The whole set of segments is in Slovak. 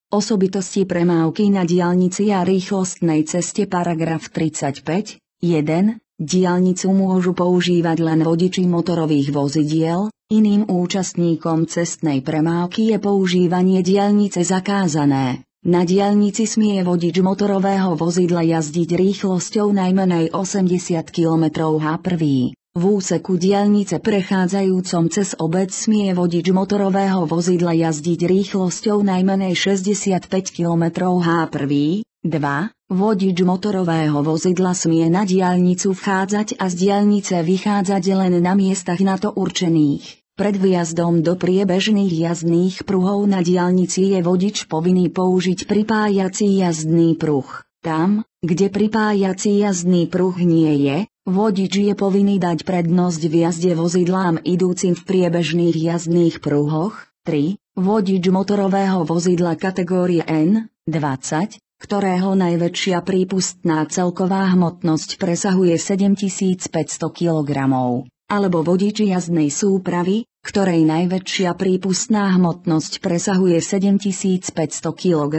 Osobitosti premávky na diaľnici a rýchlostnej ceste paragraf 35, 1. Diaľnicu môžu používať len vodiči motorových vozidiel, iným účastníkom cestnej premávky je používanie diaľnice zakázané. Na diaľnici smie vodič motorového vozidla jazdiť rýchlosťou najmenej 80 km/h. V úseku diaľnice prechádzajúcom cez obec smie vodič motorového vozidla jazdiť rýchlosťou najmenej 65 km/h. 2. Vodič motorového vozidla smie na diaľnicu vchádzať a z diaľnice vychádzať len na miestach na to určených. Pred vjazdom do priebežných jazdných pruhov na diaľnici je vodič povinný použiť pripájací jazdný pruh. Tam, kde pripájací jazdný pruh nie je, vodič je povinný dať prednosť v jazde vozidlám idúcim v priebežných jazdných pruhoch. 3. Vodič motorového vozidla kategórie N20, ktorého najväčšia prípustná celková hmotnosť presahuje 7500 kg, alebo vodič jazdnej súpravy, ktorej najväčšia prípustná hmotnosť presahuje 7500 kg,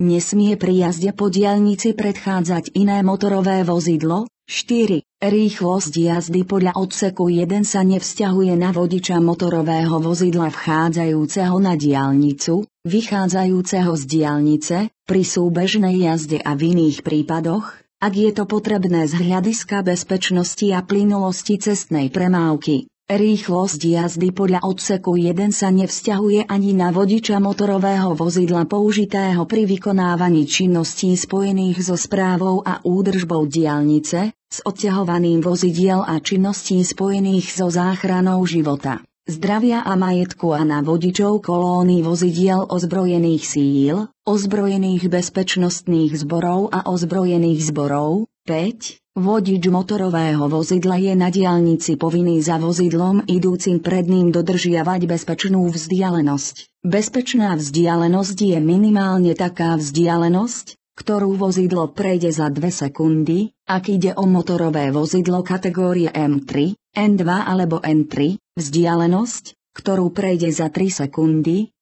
nesmie pri jazde po diaľnici predchádzať iné motorové vozidlo. 4. Rýchlosť jazdy podľa odseku 1 sa nevzťahuje na vodiča motorového vozidla vchádzajúceho na diaľnicu, vychádzajúceho z diaľnice, pri súbežnej jazde a v iných prípadoch, ak je to potrebné z hľadiska bezpečnosti a plynulosti cestnej premávky. Rýchlosť jazdy podľa odseku 1 sa nevzťahuje ani na vodiča motorového vozidla použitého pri vykonávaní činností spojených so správou a údržbou diaľnice, s odťahovaním vozidiel a činností spojených so záchranou života, zdravia a majetku a na vodičov kolóny vozidiel ozbrojených síl, ozbrojených bezpečnostných zborov a ozbrojených zborov. 5. Vodič motorového vozidla je na diaľnici povinný za vozidlom idúcim pred ním dodržiavať bezpečnú vzdialenosť. Bezpečná vzdialenosť je minimálne taká vzdialenosť, ktorú vozidlo prejde za 2 sekundy, ak ide o motorové vozidlo kategórie M3, N2 alebo N3, vzdialenosť, ktorú prejde za 3 sekundy,